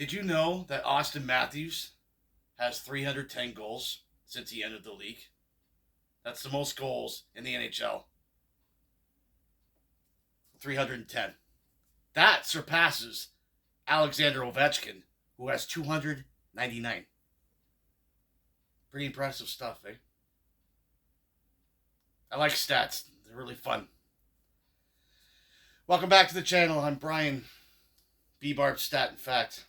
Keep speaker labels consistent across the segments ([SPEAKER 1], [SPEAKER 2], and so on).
[SPEAKER 1] Did you know that Auston Matthews has 310 goals since he entered the league? That's the most goals in the NHL. 310. That surpasses Alexander Ovechkin, who has 299. Pretty impressive stuff, eh? I like stats. They're really fun. Welcome back to the channel. I'm Brian, BBarbstat&fact.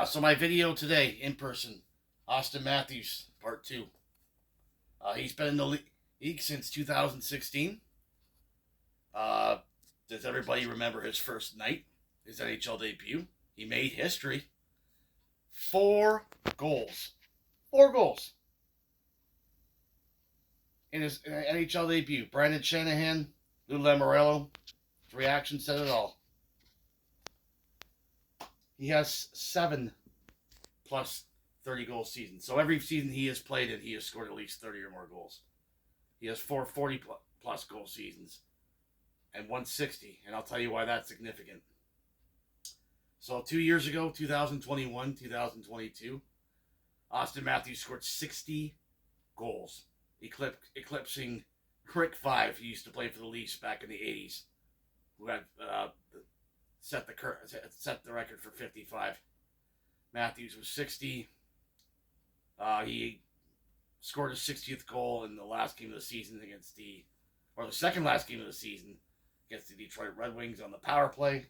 [SPEAKER 1] So my video today, in person, Auston Matthews, part 2. He's been in the league since 2016. Does everybody remember his first night, his NHL debut? He made history. 4 goals. 4 goals. In his NHL debut. Brandon Shanahan, Lou Lamoriello, his reaction said it all. He has 7 plus 30 goal seasons. So every season he has played in, he has scored at least 30 or more goals. He has 4 40 plus goal seasons and 160. And I'll tell you why that's significant. So 2 years ago, 2021, 2022, Auston Matthews scored 60 goals, eclipsing Rick Five, who used to play for the Leafs back in the 80s, who had set the record for 55. Matthews was 60. He scored his 60th goal in the last game of the season the second last game of the season against the Detroit Red Wings on the power play.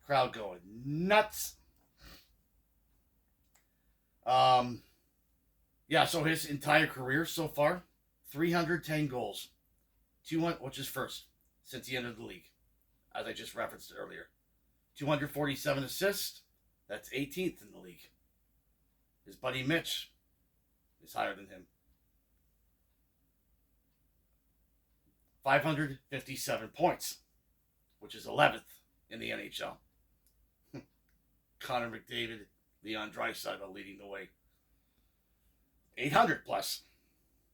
[SPEAKER 1] Crowd going nuts. So his entire career so far, 310 goals, 200, which is first since he entered the league, as I just referenced earlier. 247 assists, that's 18th in the league. His buddy Mitch is higher than him. 557 points, which is 11th in the NHL. Connor McDavid, Leon Draisaitl leading the way. 800 plus.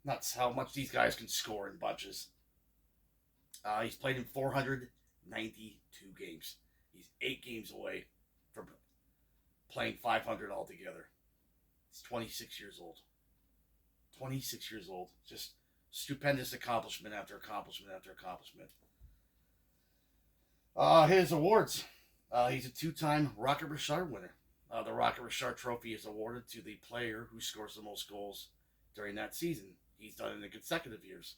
[SPEAKER 1] That's how much these guys can score in bunches. He's played in 492 games. He's 8 games away from playing 500 altogether. He's 26 years old. 26 years old. Just stupendous accomplishment after accomplishment after accomplishment. His awards. He's a 2-time Rocket Richard winner. The Rocket Richard Trophy is awarded to the player who scores the most goals during that season. He's done it in consecutive years.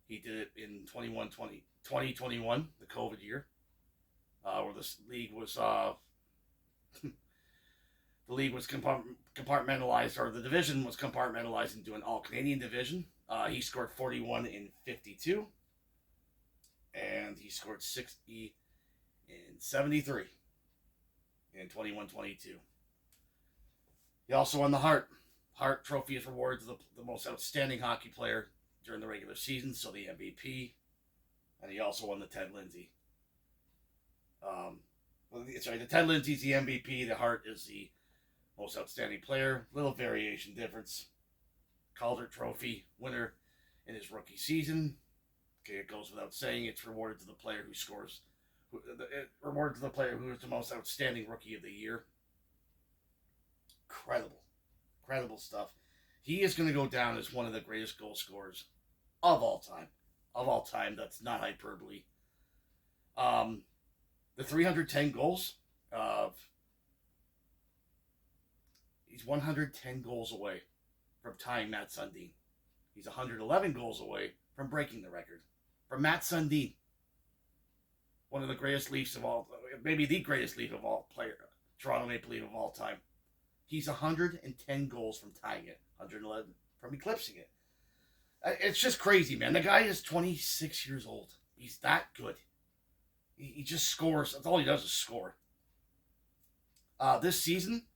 [SPEAKER 1] He did it in 2021, the COVID year, where the league was compartmentalized, or the division was compartmentalized into an all-Canadian division. He scored 41 in 52, and he scored 60 in 73 in 21-22. He also won the Hart Trophy is awarded to the most outstanding hockey player during the regular season, so the MVP, and he also won the Ted Lindsay. The Ted Lindsay's the MVP. The Hart is the most outstanding player. Little variation difference. Calder Trophy winner in his rookie season. Okay, it goes without saying. It's rewarded to the player who scores. Rewarded to the player who is the most outstanding rookie of the year. Incredible stuff. He is going to go down as one of the greatest goal scorers of all time. Of all time. That's not hyperbole. The 310 goals. He's 110 goals away from tying Matt Sundin. He's 111 goals away from breaking the record. From Matt Sundin. One of the greatest Leafs of all, maybe the greatest Leaf of all player, Toronto Maple Leaf of all time. He's 110 goals from tying it, 111 from eclipsing it. It's just crazy, man. The guy is 26 years old. He's that good. He just scores. That's all he does is score. This season,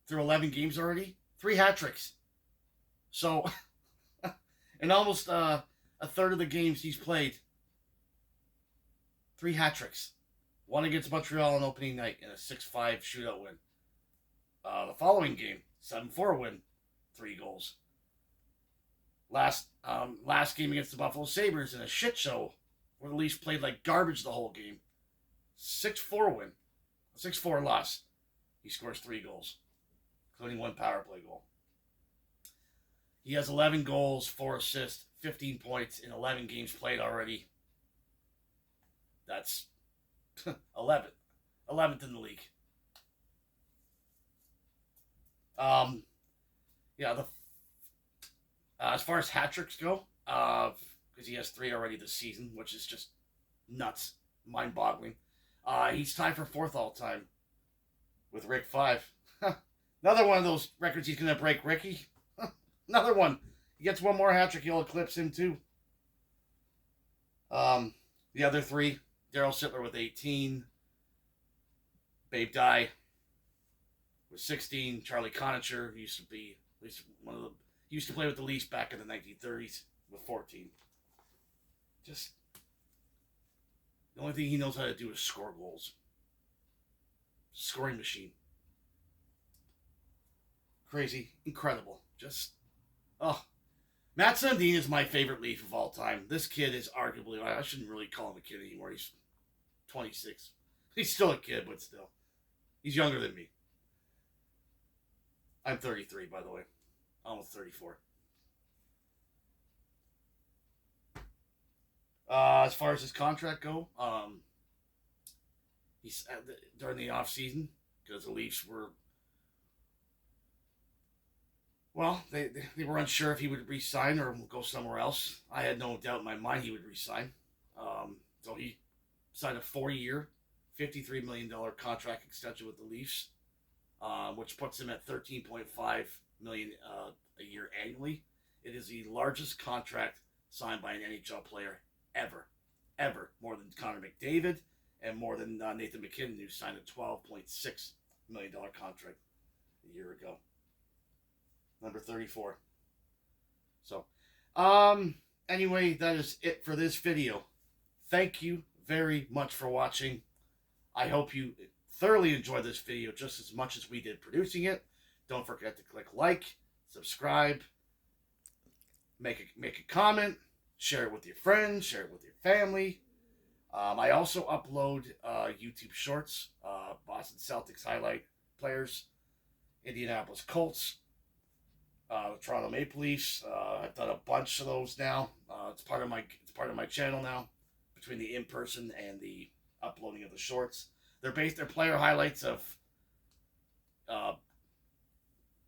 [SPEAKER 1] through 11 games already, 3 hat-tricks. So, in almost a third of the games he's played, 3 hat-tricks. One against Montreal on opening night in a 6-5 shootout win. The following game, 7-4 win, 3 goals. Last game against the Buffalo Sabres in a shit show where the Leafs played like garbage the whole game. 6-4 win, a 6-4 loss. He scores 3 goals, including 1 power play goal. He has 11 goals, 4 assists, 15 points in 11 games played already. That's 11th. 11th in the league. Yeah, as far as hat tricks go, because he has 3 already this season, which is just nuts, mind-boggling. He's tied for 4th all-time with Rick 5. Another one of those records he's going to break, Ricky. Another one. He gets 1 more hat trick, he'll eclipse him too. The other 3, Daryl Sittler with 18, Babe Dye with 16, Charlie Conacher used to be at least one of the used to play with the Leafs back in the 1930s with 14. Just the only thing he knows how to do is score goals. Scoring machine. Crazy, incredible. Just Matt Sundin is my favorite Leaf of all time. This kid is arguably, I shouldn't really call him a kid anymore. He's 26. He's still a kid, but still. He's younger than me. I'm 33, by the way. Almost 34. As far as his contract go, he's during the off season, because the Leafs were, well, they were unsure if he would re-sign or go somewhere else. I had no doubt in my mind he would re-sign. So he signed a 4-year, $53 million contract extension with the Leafs, which puts him at $13.5 million a year annually. It is the largest contract signed by an NHL player ever. More than Connor McDavid and more than Nathan McKinnon, who signed a $12.6 million contract a year ago. Number 34. So, anyway, that is it for this video. Thank you very much for watching. I hope you thoroughly enjoyed this video just as much as we did producing it. Don't forget to click like, subscribe, make a comment, share it with your friends, share it with your family. I also upload YouTube shorts, Boston Celtics highlight players, Indianapolis Colts, the Toronto Maple Leafs. I've done a bunch of those now. It's part of my channel now, between the in-person and the uploading of the shorts. They're player highlights of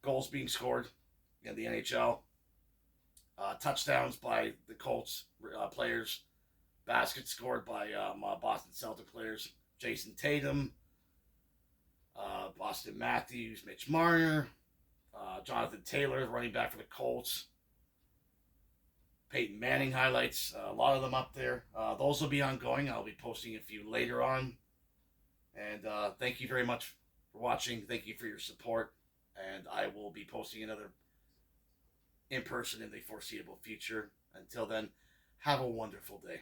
[SPEAKER 1] goals being scored in the NHL, touchdowns by the Colts players, baskets scored by Boston Celtic players, Jason Tatum, Auston Matthews, Mitch Marner, Jonathan Taylor, running back for the Colts, Peyton Manning highlights, a lot of them up there. Those will be ongoing. I'll be posting a few later on. And thank you very much for watching. Thank you for your support. And I will be posting another in person in the foreseeable future. Until then, have a wonderful day.